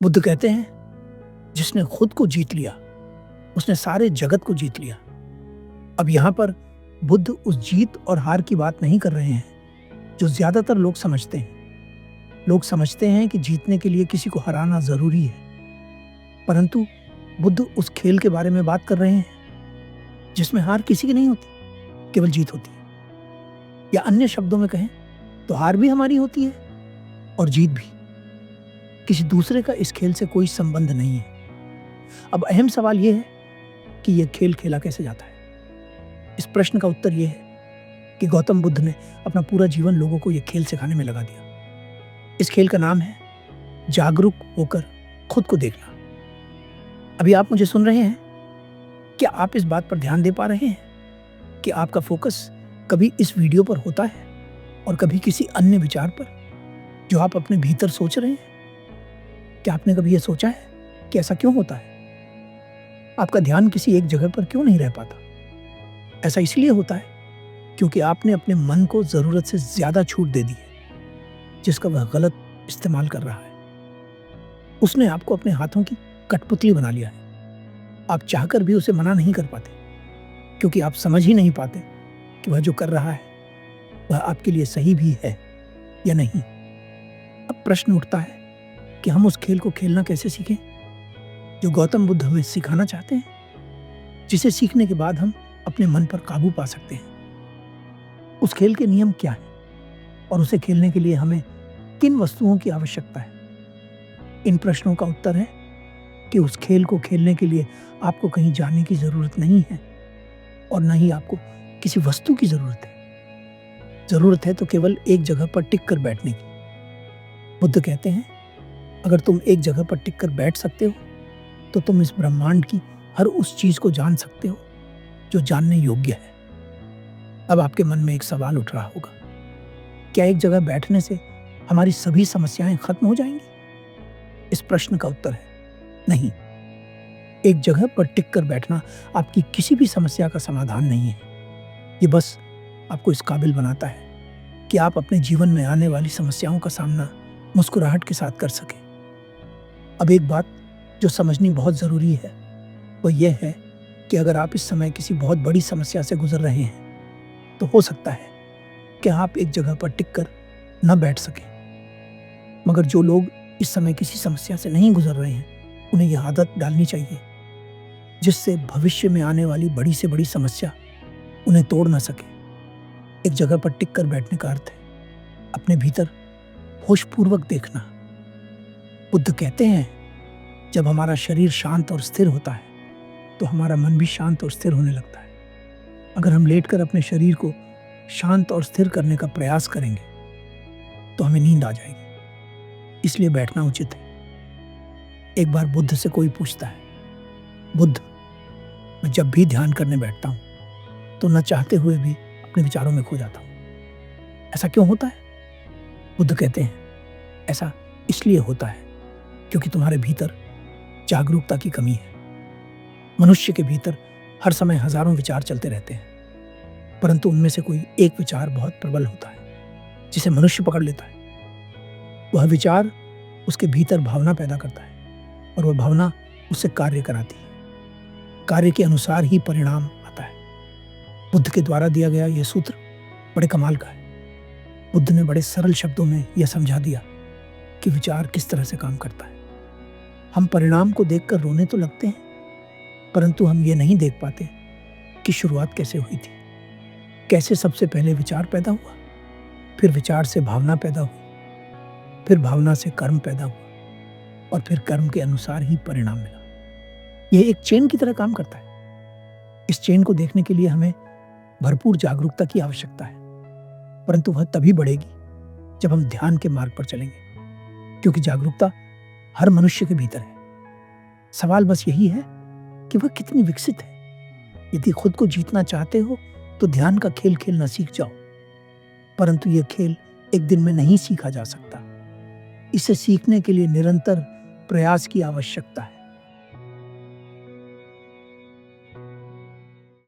बुद्ध कहते हैं, जिसने खुद को जीत लिया उसने सारे जगत को जीत लिया। अब यहाँ पर बुद्ध उस जीत और हार की बात नहीं कर रहे हैं जो ज्यादातर लोग समझते हैं। लोग समझते हैं कि जीतने के लिए किसी को हराना जरूरी है, परंतु बुद्ध उस खेल के बारे में बात कर रहे हैं जिसमें हार किसी की नहीं होती, केवल जीत होती है। या अन्य शब्दों में कहें तो हार भी हमारी होती है और जीत भी। किसी दूसरे का इस खेल से कोई संबंध नहीं है। अब अहम सवाल यह है कि यह खेल खेला कैसे जाता है। इस प्रश्न का उत्तर यह है कि गौतम बुद्ध ने अपना पूरा जीवन लोगों को यह खेल सिखाने में लगा दिया। इस खेल का नाम है जागरूक होकर खुद को देखना। अभी आप मुझे सुन रहे हैं, क्या आप इस बात पर ध्यान दे पा रहे हैं कि आपका फोकस कभी इस वीडियो पर होता है और कभी किसी अन्य विचार पर जो आप अपने भीतर सोच रहे हैं? क्या आपने कभी यह सोचा है कि ऐसा क्यों होता है? आपका ध्यान किसी एक जगह पर क्यों नहीं रह पाता? ऐसा इसलिए होता है क्योंकि आपने अपने मन को जरूरत से ज्यादा छूट दे दी है, जिसका वह गलत इस्तेमाल कर रहा है। उसने आपको अपने हाथों की कठपुतली बना लिया है। आप चाहकर भी उसे मना नहीं कर पाते क्योंकि आप समझ ही नहीं पाते कि वह जो कर रहा है वह आपके लिए सही भी है या नहीं। अब प्रश्न उठता है कि हम उस खेल को खेलना कैसे सीखें जो गौतम बुद्ध हमें सिखाना चाहते हैं, जिसे सीखने के बाद हम अपने मन पर काबू पा सकते हैं। उस खेल के नियम क्या हैं और उसे खेलने के लिए हमें किन वस्तुओं की आवश्यकता है? इन प्रश्नों का उत्तर है कि उस खेल को खेलने के लिए आपको कहीं जाने की जरूरत नहीं है और न ही आपको किसी वस्तु की जरूरत है। जरूरत है तो केवल एक जगह पर टिक कर बैठने की। बुद्ध कहते हैं, अगर तुम एक जगह पर टिक कर बैठ सकते हो तो तुम इस ब्रह्मांड की हर उस चीज को जान सकते हो जो जानने योग्य है। अब आपके मन में एक सवाल उठ रहा होगा, क्या एक जगह बैठने से हमारी सभी समस्याएं खत्म हो जाएंगी? इस प्रश्न का उत्तर है नहीं। एक जगह पर टिक कर बैठना आपकी किसी भी समस्या का समाधान नहीं है। ये बस आपको इस काबिल बनाता है कि आप अपने जीवन में आने वाली समस्याओं का सामना मुस्कुराहट के साथ कर सकें। अब एक बात जो समझनी बहुत ज़रूरी है वो ये है कि अगर आप इस समय किसी बहुत बड़ी समस्या से गुजर रहे हैं तो हो सकता है कि आप एक जगह पर टिक कर न बैठ सकें। मगर जो लोग इस समय किसी समस्या से नहीं गुजर रहे हैं उन्हें यह आदत डालनी चाहिए जिससे भविष्य में आने वाली बड़ी से बड़ी समस्या उन्हें तोड़ ना सके। एक जगह पर टिक कर बैठने का अर्थ है अपने भीतर होशपूर्वक देखना। बुद्ध कहते हैं, जब हमारा शरीर शांत और स्थिर होता है तो हमारा मन भी शांत और स्थिर होने लगता है। अगर हम लेटकर अपने शरीर को शांत और स्थिर करने का प्रयास करेंगे तो हमें नींद आ जाएगी, इसलिए बैठना उचित है। एक बार बुद्ध से कोई पूछता है, बुद्ध, मैं जब भी ध्यान करने बैठता हूँ तो न चाहते हुए भी अपने विचारों में खो जाता हूँ, ऐसा क्यों होता है? बुद्ध कहते हैं, ऐसा इसलिए होता है क्योंकि तुम्हारे भीतर जागरूकता की कमी है। मनुष्य के भीतर हर समय हजारों विचार चलते रहते हैं, परंतु उनमें से कोई एक विचार बहुत प्रबल होता है जिसे मनुष्य पकड़ लेता है। वह विचार उसके भीतर भावना पैदा करता है और वह भावना उससे कार्य कराती है। कार्य के अनुसार ही परिणाम आता है। बुद्ध के द्वारा दिया गया यह सूत्र बड़े कमाल का है। बुद्ध ने बड़े सरल शब्दों में यह समझा दिया कि विचार किस तरह से काम करता है। हम परिणाम को देखकर रोने तो लगते हैं, परंतु हम ये नहीं देख पाते कि शुरुआत कैसे हुई थी। कैसे सबसे पहले विचार पैदा हुआ, फिर विचार से भावना पैदा हुई, फिर भावना से कर्म पैदा हुआ और फिर कर्म के अनुसार ही परिणाम मिला। यह एक चेन की तरह काम करता है। इस चेन को देखने के लिए हमें भरपूर जागरूकता की आवश्यकता है, परंतु वह तभी बढ़ेगी जब हम ध्यान के मार्ग पर चलेंगे, क्योंकि जागरूकता हर मनुष्य के भीतर है। सवाल बस यही है कि वह कितनी विकसित है। यदि खुद को जीतना चाहते हो तो ध्यान का खेल खेलना सीख जाओ, परंतु यह खेल एक दिन में नहीं सीखा जा सकता। इसे सीखने के लिए निरंतर प्रयास की आवश्यकता है।